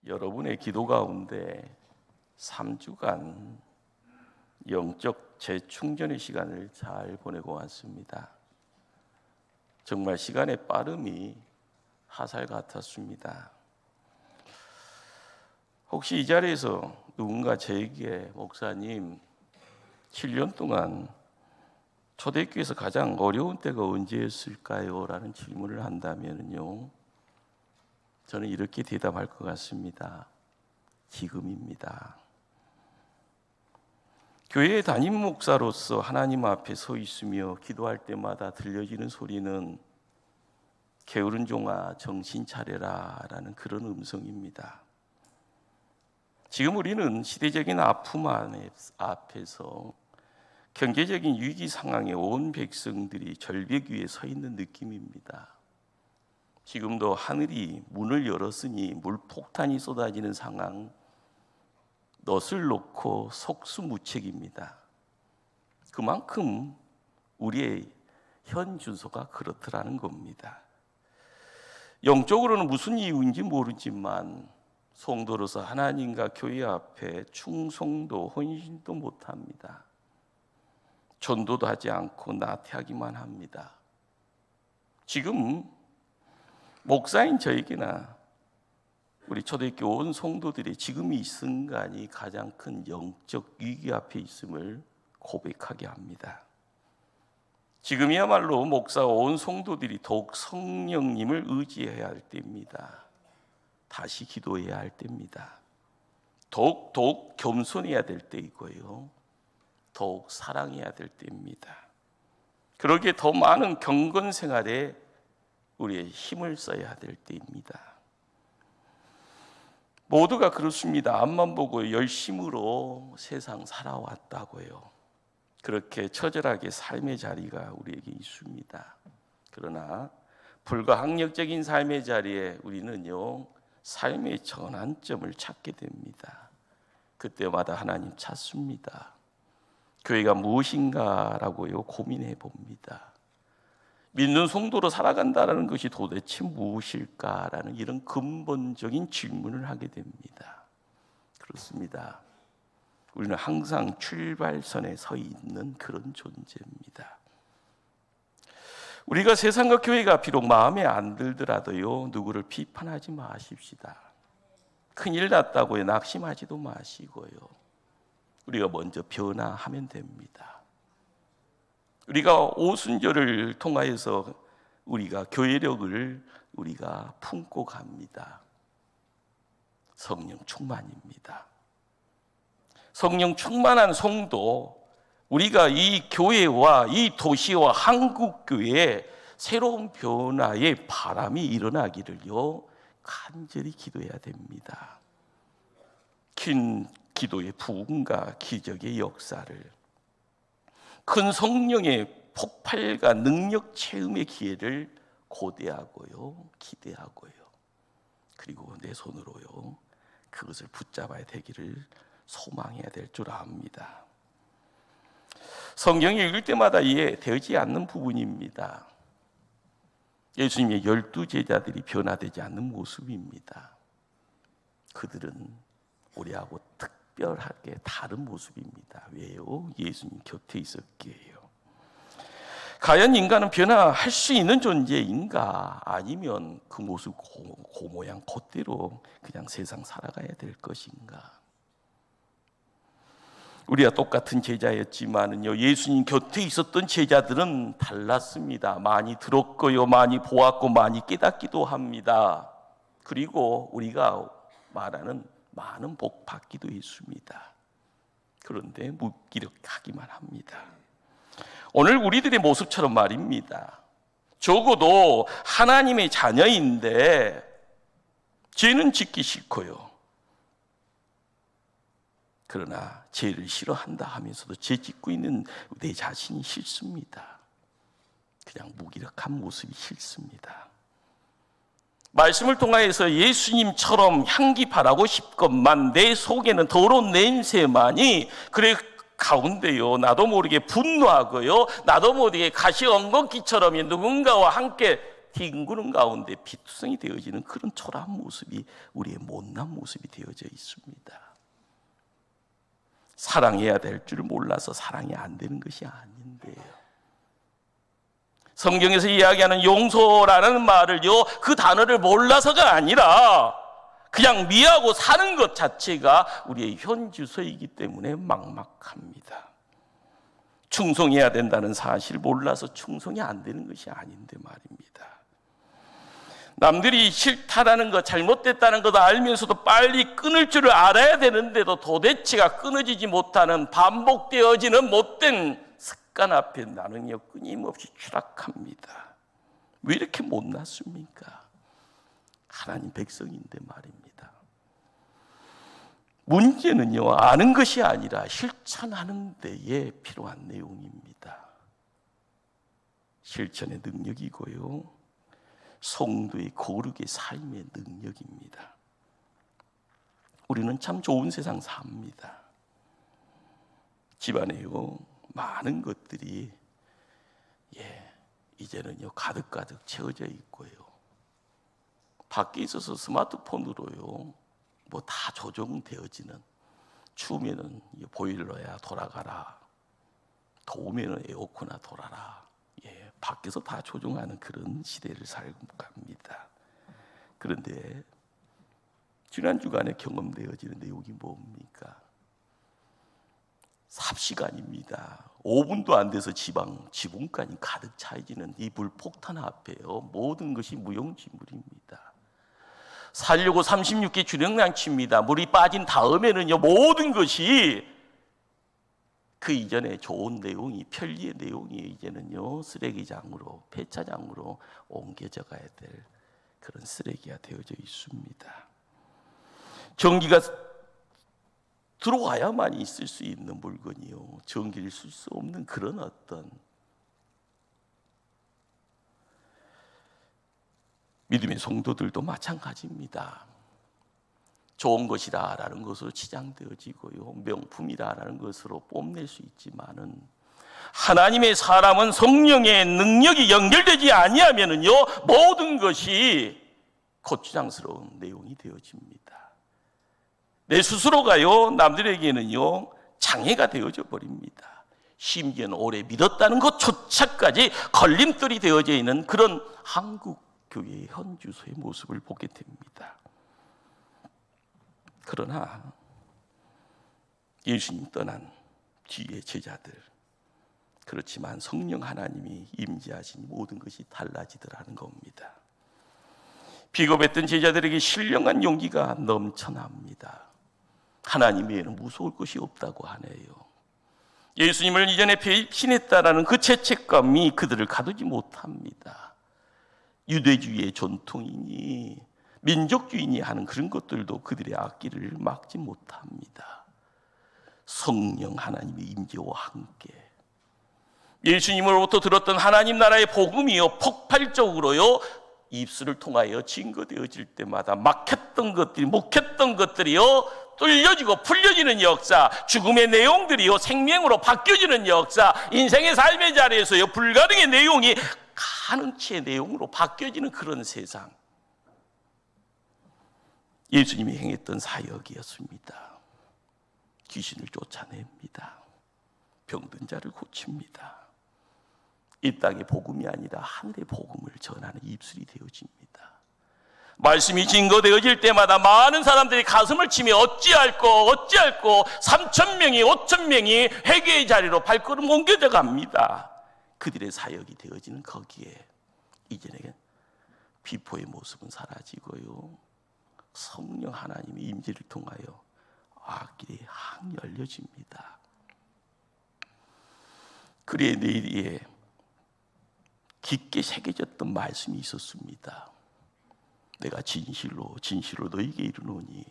여러분의 기도 가운데 3주간 영적 재충전의 시간을 잘 보내고 왔습니다. 정말 시간의 빠름이 화살 같았습니다. 혹시 이 자리에서 누군가 저에게 목사님 7년 동안 초대교회에서 가장 어려운 때가 언제였을까요? 라는 질문을 한다면요, 저는 이렇게 대답할 것 같습니다. 지금입니다. 교회 담임 목사로서 하나님 앞에 서 있으며 기도할 때마다 들려지는 소리는 게으른 종아 정신 차려라 라는 그런 음성입니다. 지금 우리는 시대적인 아픔 앞에서 경제적인 위기 상황에 온 백성들이 절벽 위에 서 있는 느낌입니다. 지금도 하늘이 문을 열었으니 물폭탄이 쏟아지는 상황, 넛을 놓고 속수무책입니다. 그만큼 우리의 현 주소가 그렇더라는 겁니다. 영적으로는 무슨 이유인지 모르지만 성도로서 하나님과 교회 앞에 충성도, 헌신도 못합니다. 전도도 하지 않고 나태하기만 합니다. 지금 목사인 저에게나 우리 초대교회 온 성도들이 지금 이 순간이 가장 큰 영적 위기 앞에 있음을 고백하게 합니다. 지금이야말로 목사와 온 성도들이 더욱 성령님을 의지해야 할 때입니다. 다시 기도해야 할 때입니다. 더욱 겸손해야 될 때이고요, 더욱 사랑해야 될 때입니다. 그러기에 더 많은 경건 생활에 우리의 힘을 써야 될 때입니다. 모두가 그렇습니다. 앞만 보고 열심으로 세상 살아왔다고요. 그렇게 처절하게 삶의 자리가 우리에게 있습니다. 그러나 불가항력적인 삶의 자리에 우리는요, 삶의 전환점을 찾게 됩니다. 그때마다 하나님 찾습니다. 교회가 무엇인가라고요 고민해 봅니다. 믿는 성도로 살아간다는 것이 도대체 무엇일까라는 이런 근본적인 질문을 하게 됩니다. 그렇습니다. 우리는 항상 출발선에 서 있는 그런 존재입니다. 우리가 세상과 교회가 비록 마음에 안 들더라도요, 누구를 비판하지 마십시다. 큰일 났다고요 낙심하지도 마시고요, 우리가 먼저 변화하면 됩니다. 우리가 오순절을 통하여서 우리가 교회력을 우리가 품고 갑니다. 성령 충만입니다. 성령 충만한 성도, 우리가 이 교회와 이 도시와 한국교회에 새로운 변화의 바람이 일어나기를요 간절히 기도해야 됩니다. 긴 기도의 부흥과 기적의 역사를, 큰 성령의 폭발과 능력 체험의 기회를 고대하고요, 기대하고요, 그리고 내 손으로요 그것을 붙잡아야 되기를 소망해야 될 줄 압니다. 성경을 읽을 때마다 이해되지 않는 부분입니다. 예수님의 12제자들이 변화되지 않는 모습입니다. 그들은 우리하고 특별하게 다른 모습입니다. 왜요? 예수님 곁에 있었기에요. 과연 인간은 변화할 수 있는 존재인가? 아니면 그 모습 그 모양 그대로 그냥 세상 살아가야 될 것인가? 우리가 똑같은 제자였지만은요, 예수님 곁에 있었던 제자들은 달랐습니다. 많이 들었고요, 많이 보았고, 많이 깨닫기도 합니다. 그리고 우리가 말하는 많은 복 받기도 했습니다. 그런데 무기력하기만 합니다. 오늘 우리들의 모습처럼 말입니다. 적어도 하나님의 자녀인데 죄는 짓기 싫고요, 그러나 죄를 싫어한다 하면서도 죄 짓고 있는 내 자신이 싫습니다. 그냥 무기력한 모습이 싫습니다. 말씀을 통하여서 예수님처럼 향기 바라고 싶건만 내 속에는 더러운 냄새만이 그래 가운데요, 나도 모르게 분노하고요, 나도 모르게 가시엉겅퀴처럼 누군가와 함께 뒹구는 가운데 피투성이 되어지는 그런 초라한 모습이 우리의 못난 모습이 되어져 있습니다. 사랑해야 될 줄 몰라서 사랑이 안 되는 것이 아닌데요. 성경에서 이야기하는 용서라는 말을요, 그 단어를 몰라서가 아니라 그냥 미워하고 사는 것 자체가 우리의 현주소이기 때문에 막막합니다. 충성해야 된다는 사실을 몰라서 충성이 안 되는 것이 아닌데 말입니다. 남들이 싫다라는 것, 잘못됐다는 것을 알면서도 빨리 끊을 줄을 알아야 되는데도 도대체가 끊어지지 못하는 반복되어지는 못된 습관 앞에 나는요 끊임없이 추락합니다. 왜 이렇게 못났습니까? 하나님 백성인데 말입니다. 문제는요 아는 것이 아니라 실천하는 데에 필요한 내용입니다. 실천의 능력이고요, 성도의 거룩의 삶의 능력입니다. 우리는 참 좋은 세상 삽니다. 집안에요 많은 것들이 이제는요 가득가득 채워져 있고요, 밖에 있어서 스마트폰으로요 뭐 다 조정되어지는, 추우면은 보일러야 돌아가라, 더우면은 에어컨아 돌아라, 밖에서 다 조종하는 그런 시대를 살고 갑니다. 그런데 지난 주간에 경험되어지는 내용이 뭡니까? 삽시간입니다. 5분도 안 돼서 지붕까지 가득 차지는 이 불폭탄 앞에요 모든 것이 무용지물입니다. 살려고 36개 주력장치입니다. 물이 빠진 다음에는요 모든 것이 그 이전에 좋은 내용이, 편리의 내용이 이제는요 쓰레기장으로, 폐차장으로 옮겨져 가야 될 그런 쓰레기가 되어져 있습니다. 전기가 들어와야만 있을 수 있는 물건이요, 전기를 쓸 수 없는 그런 어떤 믿음의 성도들도 마찬가지입니다. 좋은 것이다라는 것으로 치장되어지고요, 명품이다라는 것으로 뽐낼 수 있지만은 하나님의 사람은 성령의 능력이 연결되지 아니하면은요 모든 것이 고추장스러운 내용이 되어집니다. 내 스스로가요 남들에게는요 장애가 되어져 버립니다. 심지어는 오래 믿었다는 것조차까지 걸림돌이 되어져 있는 그런 한국 교회의 현주소의 모습을 보게 됩니다. 그러나 예수님 떠난 뒤에 제자들, 그렇지만 성령 하나님이 임재하시니 모든 것이 달라지더라는 겁니다. 비겁했던 제자들에게 신령한 용기가 넘쳐납니다. 하나님 외에는 무서울 것이 없다고 하네요. 예수님을 이전에 배신했다라는 그 죄책감이 그들을 가두지 못합니다. 유대주의의 전통이니 민족주의니 하는 그런 것들도 그들의 앞길을 막지 못합니다. 성령 하나님의 임재와 함께 예수님으로부터 들었던 하나님 나라의 복음이요 폭발적으로요 입술을 통하여 증거되어질 때마다 막혔던 것들이, 목혔던 것들이요 뚫려지고 풀려지는 역사, 죽음의 내용들이요 생명으로 바뀌어지는 역사, 인생의 삶의 자리에서요 불가능의 내용이 가능치의 내용으로 바뀌어지는 그런 세상, 예수님이 행했던 사역이었습니다. 귀신을 쫓아냅니다. 병든 자를 고칩니다. 이 땅의 복음이 아니라 하늘의 복음을 전하는 입술이 되어집니다. 말씀이 증거되어질 때마다 많은 사람들이 가슴을 치며 어찌할꼬 3,000명이 5,000명이 회개의 자리로 발걸음 옮겨져 갑니다. 그들의 사역이 되어지는 거기에 이제는 비포의 모습은 사라지고요 성령 하나님의 임재를 통하여 앞길이 항 열려집니다. 그의 내리에 깊게 새겨졌던 말씀이 있었습니다. 내가 진실로 너에게 이르노니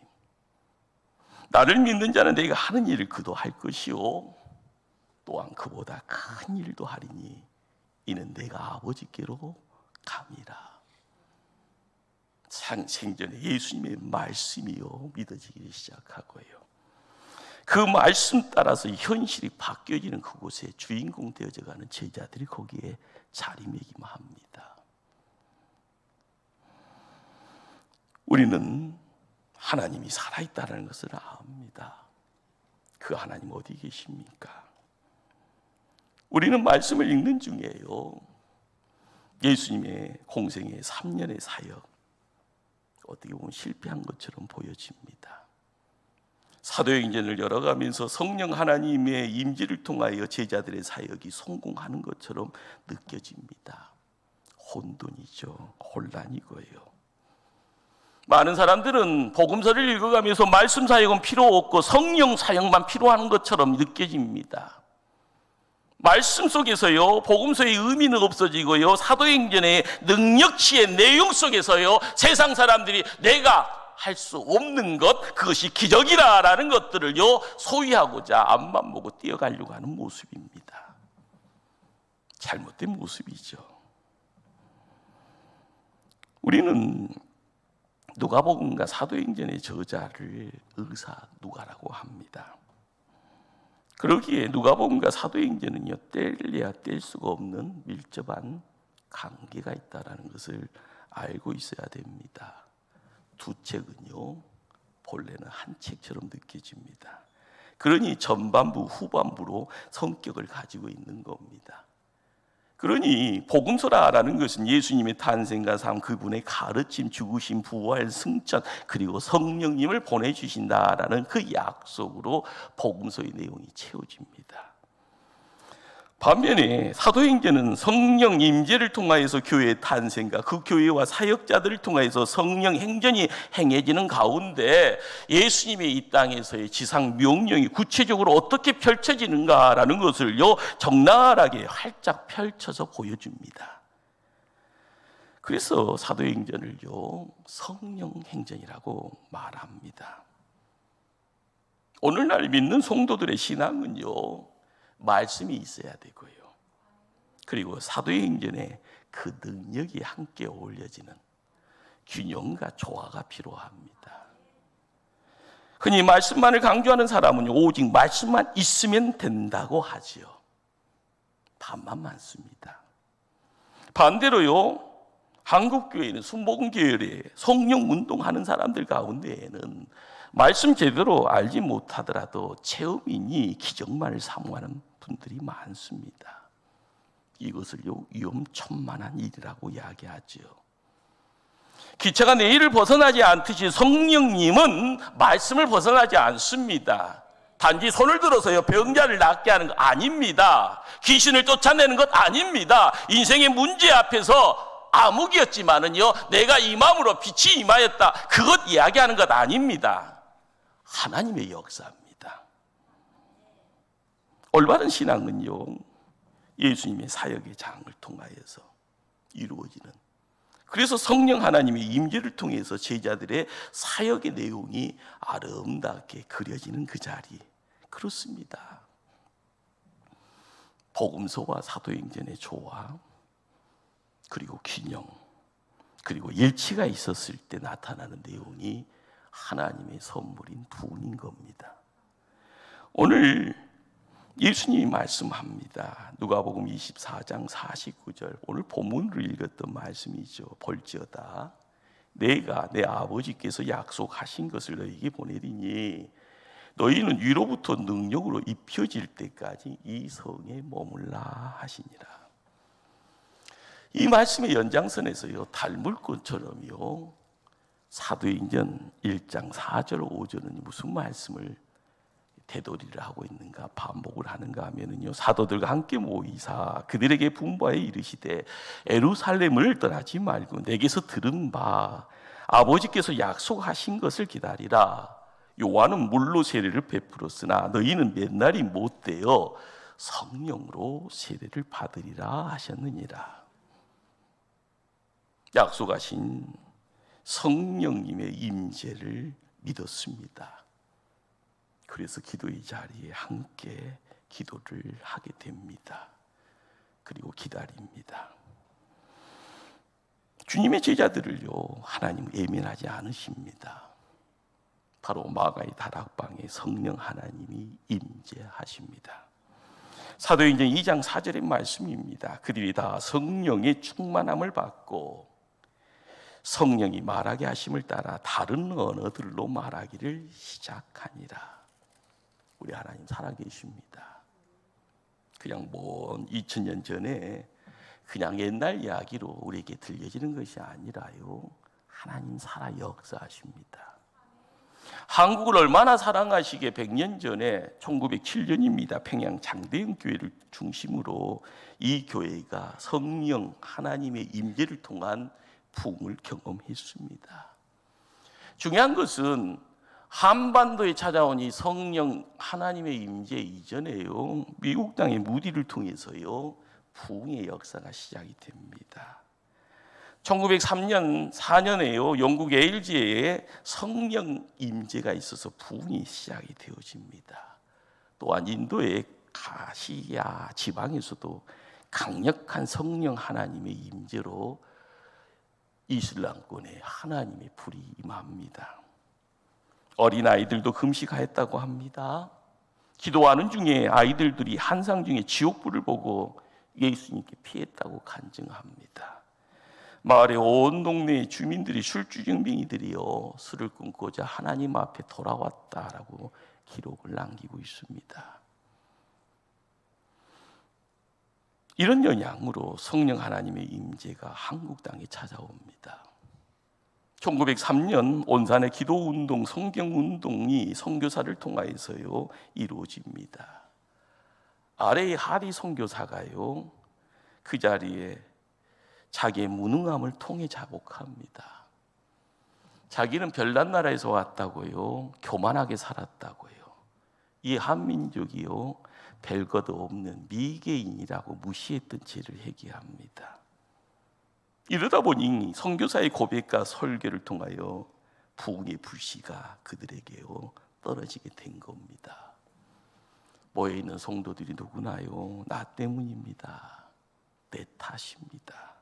나를 믿는 자는 내가 하는 일을 그도 할 것이요 또한 그보다 큰 일도 하리니 이는 내가 아버지께로 감이라. 생전에 예수님의 말씀이요 믿어지기 시작하고요 그 말씀 따라서 현실이 바뀌어지는 그곳에 주인공 되어져가는 제자들이 거기에 자리매김합니다. 우리는 하나님이 살아있다는 것을 압니다. 그 하나님 어디 계십니까? 우리는 말씀을 읽는 중에요, 예수님의 공생의 3년의 사역, 어떻게 보면 실패한 것처럼 보여집니다. 사도행전을 열어가면서 성령 하나님의 임재를 통하여 제자들의 사역이 성공하는 것처럼 느껴집니다. 혼돈이죠. 혼란이고요. 많은 사람들은 복음서를 읽어가면서 말씀 사역은 필요 없고 성령 사역만 필요한 것처럼 느껴집니다. 말씀 속에서요, 복음서의 의미는 없어지고요, 사도행전의 능력치의 내용 속에서요, 세상 사람들이 내가 할 수 없는 것, 그것이 기적이라는 것들을요 소유하고자 앞만 보고 뛰어가려고 하는 모습입니다. 잘못된 모습이죠. 우리는 누가복음과 사도행전의 저자를 의사 누가라고 합니다. 그러기에 누가복음과 사도행전은요, 뗄래야 뗄 수가 없는 밀접한 관계가 있다는 것을 알고 있어야 됩니다. 두 책은요, 본래는 한 책처럼 느껴집니다. 그러니 전반부, 후반부로 성격을 가지고 있는 겁니다. 그러니 복음서라는 것은 예수님의 탄생과 삶, 그분의 가르침, 죽으심, 부활, 승천, 그리고 성령님을 보내주신다라는 그 약속으로 복음서의 내용이 채워집니다. 반면에 사도행전은 성령 임재를 통하여서 교회의 탄생과 그 교회와 사역자들을 통하여서 성령 행전이 행해지는 가운데 예수님의 이 땅에서의 지상 명령이 구체적으로 어떻게 펼쳐지는가라는 것을요, 적나라하게 활짝 펼쳐서 보여줍니다. 그래서 사도행전을요, 성령 행전이라고 말합니다. 오늘날 믿는 성도들의 신앙은요, 말씀이 있어야 되고요, 그리고 사도행전에 그 능력이 함께 어울려지는 균형과 조화가 필요합니다. 흔히 말씀만을 강조하는 사람은 오직 말씀만 있으면 된다고 하지요. 반만 많습니다. 반대로요, 한국교회는 순복음 계열의 성령 운동하는 사람들 가운데에는 말씀 제대로 알지 못하더라도 체험이니 기적만을 사모하는 분들이 많습니다. 이것을요, 위험천만한 일이라고 이야기하죠. 기차가 내일을 벗어나지 않듯이 성령님은 말씀을 벗어나지 않습니다. 단지 손을 들어서요, 병자를 낫게 하는 거 아닙니다. 귀신을 쫓아내는 것 아닙니다. 인생의 문제 앞에서 암흑이었지만은요, 내가 이 마음으로 빛이 임하였다, 그것 이야기하는 것 아닙니다. 하나님의 역사입니다. 올바른 신앙은요, 예수님의 사역의 장을 통하여서 이루어지는, 그래서 성령 하나님의 임재를 통해서 제자들의 사역의 내용이 아름답게 그려지는 그 자리, 그렇습니다. 복음서와 사도행전의 조화, 그리고 균형, 그리고 일치가 있었을 때 나타나는 내용이 하나님의 선물인 부흥인 겁니다. 오늘 예수님이 말씀합니다. 누가복음 24장 49절, 오늘 본문을 읽었던 말씀이죠. 볼지어다 내가 내 아버지께서 약속하신 것을 너희에게 보내리니 너희는 위로부터 능력으로 입혀질 때까지 이 성에 머물라 하시니라. 이 말씀의 연장선에서요, 닮을 것처럼요, 사도행전 1장 4절 5절은 무슨 말씀을 되돌이를 하고 있는가, 반복을 하는가 하면은요, 사도들과 함께 모이사 그들에게 분부하여 이르시되 예루살렘을 떠나지 말고 내게서 들은 바 아버지께서 약속하신 것을 기다리라. 요한은 물로 세례를 베풀었으나 너희는 몇 날이 못되어 성령으로 세례를 받으리라 하셨느니라. 약속하신 성령님의 임재를 믿었습니다. 그래서 기도의 자리에 함께 기도를 하게 됩니다. 그리고 기다립니다. 주님의 제자들을요, 하나님 예민하지 않으십니다. 바로 마가의 다락방에 성령 하나님이 임재하십니다. 사도행전 2장 4절의 말씀입니다. 그들이 다 성령의 충만함을 받고 성령이 말하게 하심을 따라 다른 언어들로 말하기를 시작하니라. 우리 하나님 살아계십니다. 그냥 먼 2000년 전에 그냥 옛날 이야기로 우리에게 들려지는 것이 아니라요, 하나님 살아 역사하십니다. 한국을 얼마나 사랑하시게 100년 전에 1907년입니다. 평양 장대영 교회를 중심으로 이 교회가 성령 하나님의 임재를 통한 부흥을 경험했습니다. 중요한 것은 한반도에 찾아온 이 성령 하나님의 임재 이전에요, 미국 땅의 무디를 통해서요 부흥의 역사가 시작이 됩니다. 1903년 4년에요 영국 에일즈에 성령 임재가 있어서 부흥이 시작이 되어집니다. 또한 인도의 가시야 지방에서도 강력한 성령 하나님의 임재로 이슬람권에 하나님의 불이 임합니다. 어린아이들도 금식하였다고 합니다. 기도하는 중에 아이들이 한상 중에 지옥불을 보고 예수님께 피했다고 간증합니다. 마을의 온 동네의 주민들이 술주정뱅이들이요 술을 끊고자 하나님 앞에 돌아왔다라고 기록을 남기고 있습니다. 이런 영향으로 성령 하나님의 임재가 한국 땅에 찾아옵니다. 1903년 온산의 기도운동, 성경운동이 선교사를 통하여서요 이루어집니다. 아래의 하리 선교사가요 그 자리에 자기의 무능함을 통해 자복합니다. 자기는 별난 나라에서 왔다고요, 교만하게 살았다고요, 이 한민족이요 별것 없는 미개인이라고 무시했던 죄를 회개합니다. 이러다 보니 선교사의 고백과 설교를 통하여 부흥의 불씨가 그들에게요 떨어지게 된 겁니다. 모여있는 성도들이 누구나요, 나 때문입니다, 내 탓입니다,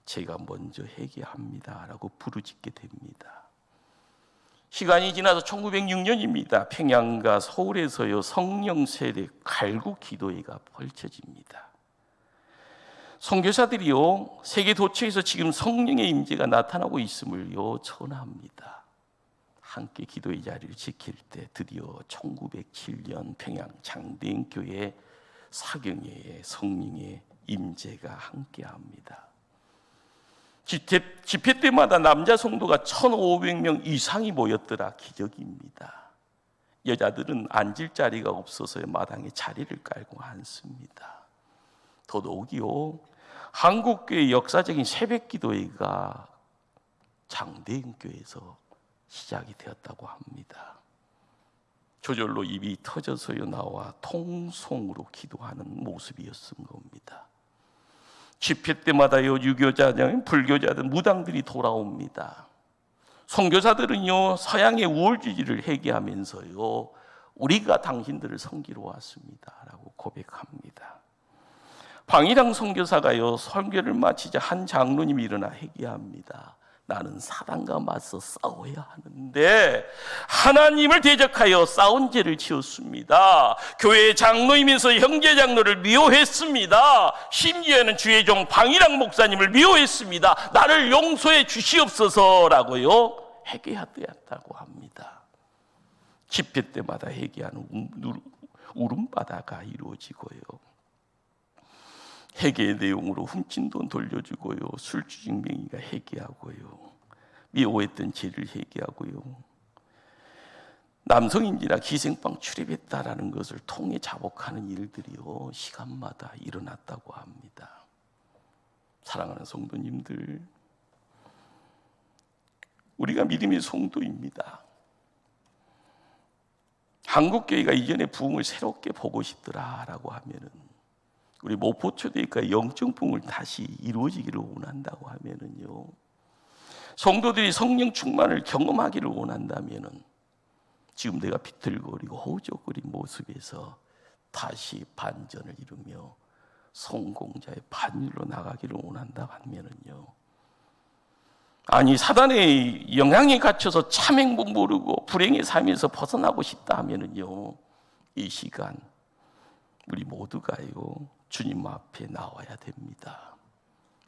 제가 먼저 회개합니다 라고 부르짖게 됩니다. 시간이 지나서 1906년입니다. 평양과 서울에서요 성령 세례 갈구 기도회가 펼쳐집니다. 선교사들이요 세계 도처에서 지금 성령의 임재가 나타나고 있음을요 전합니다. 함께 기도의 자리를 지킬 때 드디어 1907년 평양 장대인 교회 사경회에 성령의 임재가 함께합니다. 집회 때마다 남자 성도가 1,500명 이상이 모였더라. 기적입니다. 여자들은 앉을 자리가 없어서 마당에 자리를 깔고 앉습니다. 더더욱이요 한국교회 역사적인 새벽기도회가 장대인교회에서 시작이 되었다고 합니다. 저절로 입이 터져서요 나와 통성으로 기도하는 모습이었은 겁니다. 집회 때마다요 유교자들, 불교자들, 무당들이 돌아옵니다. 선교사들은요 서양의 우월주의를 회개하면서요 우리가 당신들을 섬기러 왔습니다라고 고백합니다. 방이랑 선교사가요 설교를 마치자 한 장로님이 일어나 회개합니다. 나는 사단과 맞서 싸워야 하는데 하나님을 대적하여 싸운 죄를 지었습니다. 교회 장로이면서 형제 장로를 미워했습니다. 심지어는 주의 종 방이랑 목사님을 미워했습니다. 나를 용서해 주시옵소서라고요 회개하였다고 합니다. 집회 때마다 회개하는 울음바다가 이루어지고요, 회개의 내용으로 훔친 돈 돌려주고요, 술주정뱅이가 회개하고요, 미워했던 죄를 회개하고요, 남성인지라 기생방 출입했다라는 것을 통해 자복하는 일들이요 시간마다 일어났다고 합니다. 사랑하는 성도님들, 우리가 믿음의 성도입니다. 한국교회가 이전의 부흥을 새롭게 보고 싶더라라고 하면은, 우리 목포초대교회가 영적 부흥을 다시 이루어지기를 원한다고 하면은요, 성도들이 성령 충만을 경험하기를 원한다면은 지금 내가 비틀거리고 허우적거린 모습에서 다시 반전을 이루며 성공자의 반열로 나가기를 원한다 하면은요, 아니 사단의 영향에 갇혀서 참 행복 모르고 불행의 삶에서 벗어나고 싶다 하면은요, 이 시간 우리 모두가요 주님 앞에 나와야 됩니다.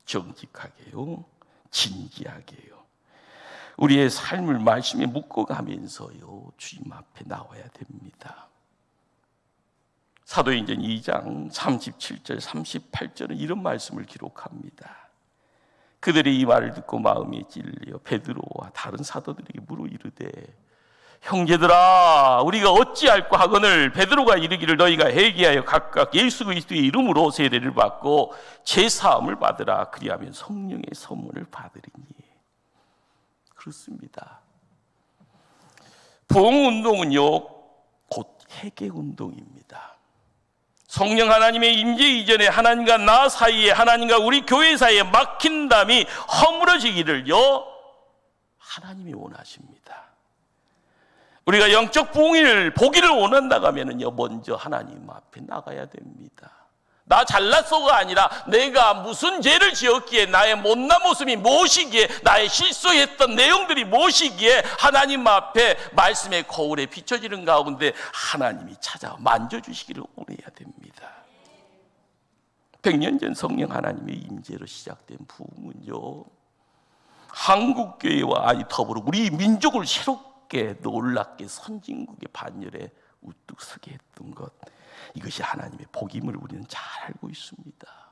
정직하게요, 진지하게요, 우리의 삶을 말씀에 묶어가면서요 주님 앞에 나와야 됩니다. 사도행전 2장 37절 38절은 이런 말씀을 기록합니다. 그들이 이 말을 듣고 마음에 찔려 베드로와 다른 사도들에게 물어 이르되 형제들아 우리가 어찌할꼬 하거늘 베드로가 이르기를 너희가 회개하여 각각 예수 그리스도의 이름으로 세례를 받고 제사함을 받으라 그리하면 성령의 선물을 받으리니. 그렇습니다. 부흥운동은요 곧 회개운동입니다. 성령 하나님의 임재 이전에 하나님과 나 사이에 하나님과 우리 교회 사이에 막힌 담이 허물어지기를요 하나님이 원하십니다. 우리가 영적 부흥을 보기를 원한다고 하면요 먼저 하나님 앞에 나가야 됩니다. 나 잘났어가 아니라 내가 무슨 죄를 지었기에 나의 못난 모습이 무엇이기에 나의 실수했던 내용들이 무엇이기에 하나님 앞에 말씀의 거울에 비춰지는 가운데 하나님이 찾아 만져주시기를 원해야 됩니다. 100년 전 성령 하나님의 임재로 시작된 부흥은요 한국교회와 아니 더불어 우리 민족을 새롭게 놀랍게 선진국의 반열에 우뚝 서게 했던 것, 이것이 하나님의 복임을 우리는 잘 알고 있습니다.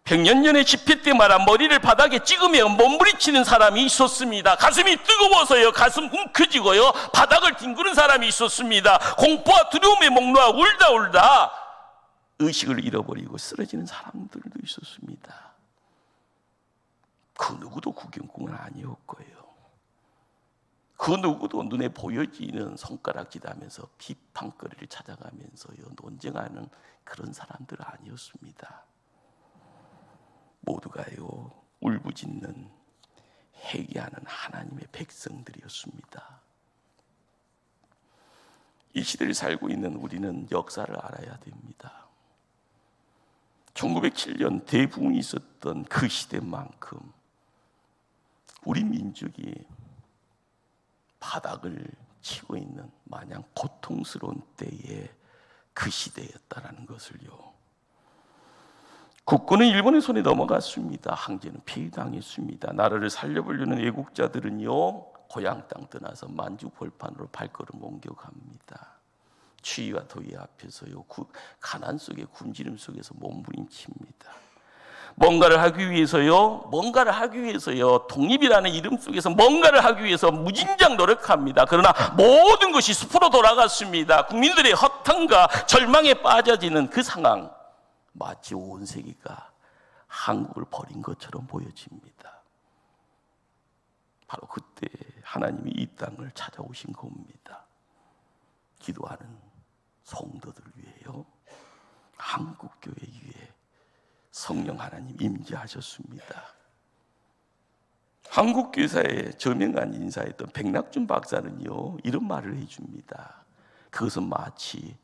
100년 전에 집회 때마다 머리를 바닥에 찍으며 몸부림치는 사람이 있었습니다. 가슴이 뜨거워서요 가슴 움켜쥐고요 바닥을 뒹구는 사람이 있었습니다. 공포와 두려움에 목놓아 울다 의식을 잃어버리고 쓰러지는 사람들도 있었습니다. 그 누구도 구경꾼은 아니었고요. 그 누구도 눈에 보여지는 손가락질하면서 비판거리를 찾아가면서요 논쟁하는 그런 사람들 아니었습니다. 모두가요 울부짖는 회개하는 하나님의 백성들이었습니다. 이 시대를 살고 있는 우리는 역사를 알아야 됩니다. 1907년 대부흥이 있었던 그 시대만큼 우리 민족이 바닥을 치고 있는 마냥 고통스러운 때에 그 시대였다라는 것을요. 국군은 일본의 손에 넘어갔습니다. 황제는 폐위당했습니다. 나라를 살려보려는 애국자들은요 고향 땅 떠나서 만주벌판으로 발걸음 옮겨갑니다. 추위와 더위 앞에서요 가난 속에 굶주림 속에서 몸부림칩니다. 뭔가를 하기 위해서요 독립이라는 이름 속에서 뭔가를 하기 위해서 무진장 노력합니다. 그러나 모든 것이 숲으로 돌아갔습니다. 국민들의 허탕과 절망에 빠져지는 그 상황, 마치 온 세계가 한국을 버린 것처럼 보여집니다. 바로 그때 하나님이 이 땅을 찾아오신 겁니다. 기도하는 성도들 위해요, 한국교회 위에 성령 하나님 임재하셨습니다. 한국교사에 저명한 인사였던 백낙준 박사는요 이런 말을 해줍니다. 그것은 마치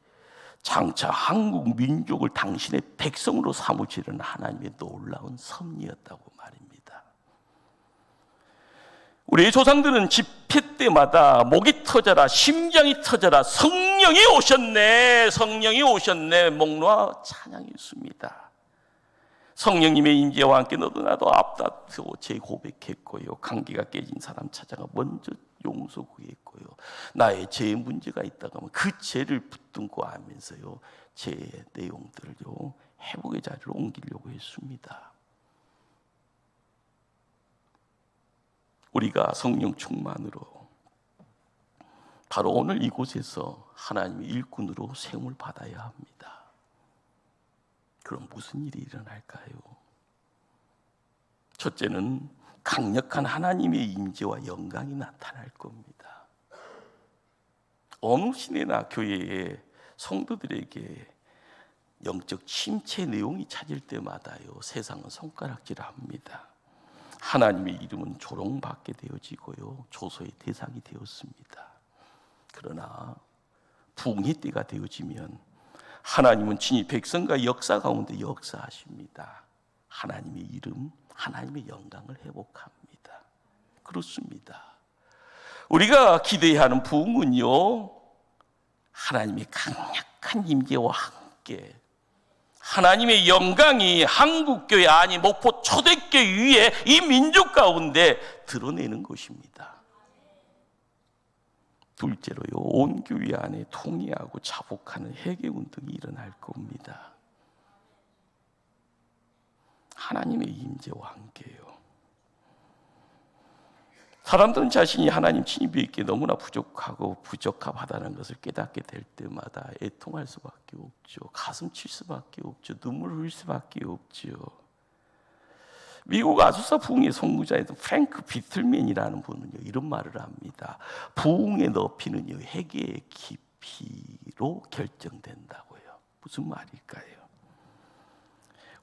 장차 한국 민족을 당신의 백성으로 삼으시려는 하나님의 놀라운 섭리였다고 말입니다. 우리의 조상들은 집회 때마다 목이 터져라 심장이 터져라 성령이 오셨네 목 놓아 찬양했습니다. 성령님의 임재와 함께 너도 나도 앞다투고 재고백했고요. 관계가 깨진 사람 찾아가 먼저 용서 구했고요. 나의 죄 문제가 있다고 하면 그 죄를 붙들고 하면서요 제 내용들을요 회복의 자리로 옮기려고 했습니다. 우리가 성령 충만으로 바로 오늘 이곳에서 하나님의 일꾼으로 세움을 받아야 합니다. 그럼 무슨 일이 일어날까요? 첫째는 강력한 하나님의 임재와 영광이 나타날 겁니다. 어느 시대나 교회의 성도들에게 영적 침체 내용이 찾을 때마다요 세상은 손가락질합니다. 하나님의 이름은 조롱받게 되어지고요 조소의 대상이 되었습니다. 그러나 부흥의 때가 되어지면 하나님은 친히 백성과 역사 가운데 역사하십니다. 하나님의 이름, 하나님의 영광을 회복합니다. 그렇습니다. 우리가 기대해야 하는 부흥은요 하나님의 강력한 임재와 함께 하나님의 영광이 한국교회 아니 목포 초대교회 위에 이 민족 가운데 드러내는 것입니다. 둘째로요, 온 교회 안에 통일하고 자복하는 회개운동이 일어날 겁니다. 하나님의 임재와 함께요. 사람들은 자신이 하나님 친입에 있기에 너무나 부족하고 부적합하다는 것을 깨닫게 될 때마다 애통할 수밖에 없죠. 가슴 칠 수밖에 없죠. 눈물을 흘릴 수밖에 없죠. 미국 아주사 부흥의 선구자에도 프랭크 비틀맨이라는 분은요, 이런 말을 합니다. 부흥의 높이는요, 회개의 깊이로 결정된다고요. 무슨 말일까요?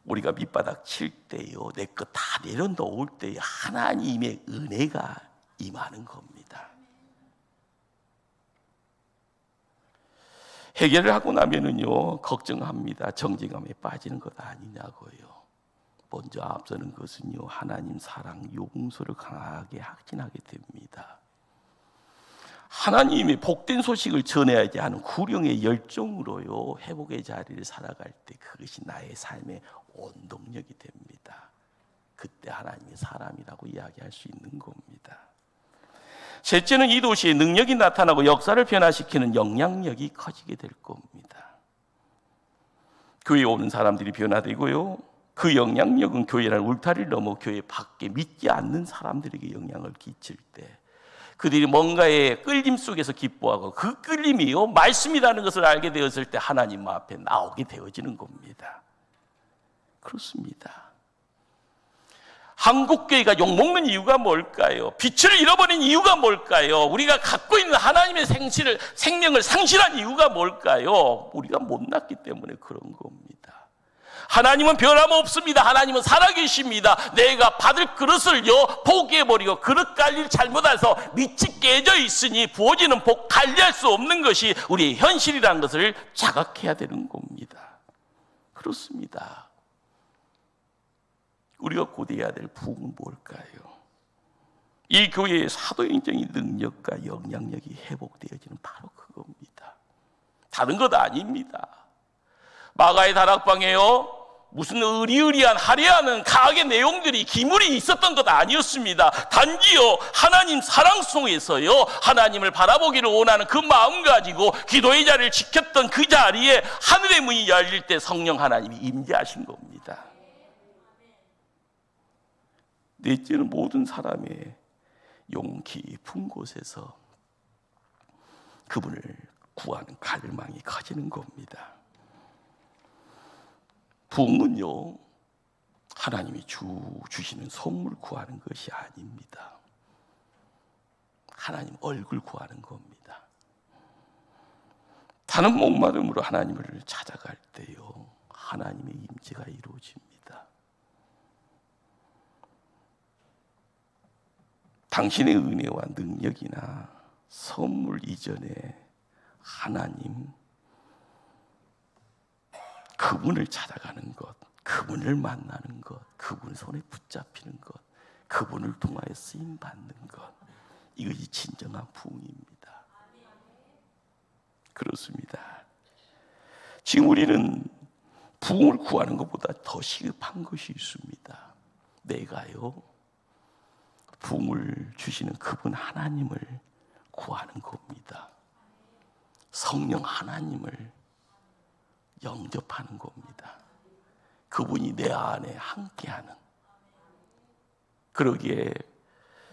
우리가 밑바닥 칠 때요, 내 것 다 내려놓을 때요, 하나님의 은혜가 임하는 겁니다. 해결을 하고 나면은요, 걱정합니다. 정죄감에 빠지는 것 아니냐고요. 먼저 앞서는 것은요, 하나님 사랑, 용서를 강하게 확신하게 됩니다. 하나님의 복된 소식을 전해야지 하는 구령의 열정으로요, 회복의 자리를 살아갈 때 그것이 나의 삶의 원동력이 됩니다. 그때 하나님의 사람이라고 이야기할 수 있는 겁니다. 셋째는 이 도시에 능력이 나타나고 역사를 변화시키는 영향력이 커지게 될 겁니다. 교회에 오는 사람들이 변화되고요, 그 영향력은 교회라는 울타리를 넘어 교회 밖에 믿지 않는 사람들에게 영향을 끼칠 때 그들이 뭔가의 끌림 속에서 기뻐하고 그 끌림이요, 말씀이라는 것을 알게 되었을 때 하나님 앞에 나오게 되어지는 겁니다. 그렇습니다. 한국교회가 욕먹는 이유가 뭘까요? 빛을 잃어버린 이유가 뭘까요? 우리가 갖고 있는 하나님의 생명을 상실한 이유가 뭘까요? 우리가 못났기 때문에 그런 겁니다. 하나님은 변함없습니다. 하나님은 살아계십니다. 내가 받을 그릇을요, 포기해버리고 그릇 관리를 잘못해서 밑이 깨져 있으니 부어지는 복 관리할 수 없는 것이 우리의 현실이라는 것을 자각해야 되는 겁니다. 그렇습니다. 우리가 고대해야 될 부흥은 뭘까요? 이 교회의 사도행정의 능력과 영향력이 회복되어지는 바로 그겁니다. 다른 것 아닙니다. 마가의 다락방에요, 무슨 의리의리한 화려한 강하게 내용들이 기물이 있었던 것 아니었습니다. 단지요, 하나님 사랑 속에서요, 하나님을 바라보기를 원하는 그 마음 가지고 기도의 자리를 지켰던 그 자리에 하늘의 문이 열릴 때 성령 하나님이 임재하신 겁니다. 넷째는 모든 사람의 용기 깊은 곳에서 그분을 구하는 갈망이 커지는 겁니다. 부흥은요, 하나님이 주시는 선물 구하는 것이 아닙니다. 하나님 얼굴 구하는 겁니다. 다른 목마름으로 하나님을 찾아갈 때요, 하나님의 임재가 이루어집니다. 당신의 은혜와 능력이나 선물 이전에 하나님, 그분을 찾아가는 것, 그분을 만나는 것, 그분 손에 붙잡히는 것, 그분을 통하여 쓰임받는 것, 이것이 진정한 부흥입니다. 그렇습니다. 지금 우리는 부흥을 구하는 것보다 더 시급한 것이 있습니다. 내가요, 부흥을 주시는 그분 하나님을 구하는 겁니다. 성령 하나님을 영접하는 겁니다. 그분이 내 안에 함께하는. 그러기에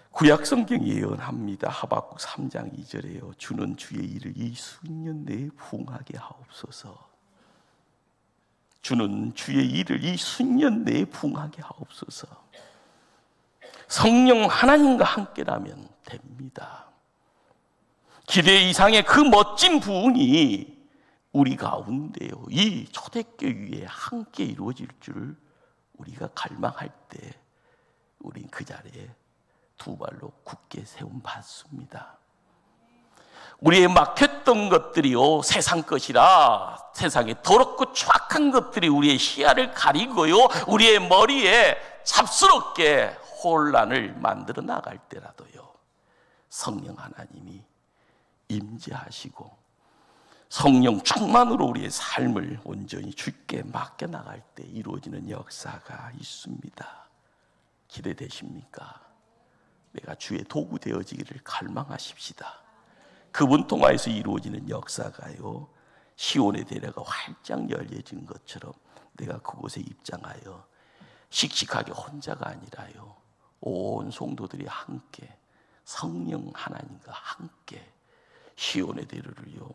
구약 성경이 예언합니다. 하박국 3장 2절에요. 주는 주의 일을 이 수년 내에 부흥하게 하옵소서. 주는 주의 일을 이 수년 내에 부흥하게 하옵소서. 성령 하나님과 함께라면 됩니다. 기대 이상의 그 멋진 부흥이 우리 가운데요, 이 초대교회 위에 함께 이루어질 줄 우리가 갈망할 때 우린 그 자리에 두 발로 굳게 세움 받습니다. 우리의 막혔던 것들이요, 세상 것이라 세상에 더럽고 추악한 것들이 우리의 시야를 가리고요, 우리의 머리에 잡스럽게 혼란을 만들어 나갈 때라도요, 성령 하나님이 임재하시고 성령 충만으로 우리의 삶을 온전히 주께 맡겨나갈 때 이루어지는 역사가 있습니다. 기대되십니까? 내가 주의 도구 되어지기를 갈망하십시다. 그분 통하여서 이루어지는 역사가요, 시온의 대례가 활짝 열려진 것처럼 내가 그곳에 입장하여 씩씩하게 혼자가 아니라요, 온 성도들이 함께 성령 하나님과 함께 시온의 대례를요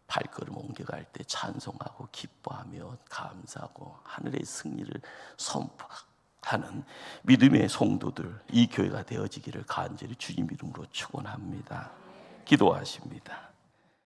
발걸음 옮겨갈 때 찬송하고 기뻐하며 감사하고 하늘의 승리를 선포하는 믿음의 성도들, 이 교회가 되어지기를 간절히 주님 이름으로 축원합니다. 기도하십니다.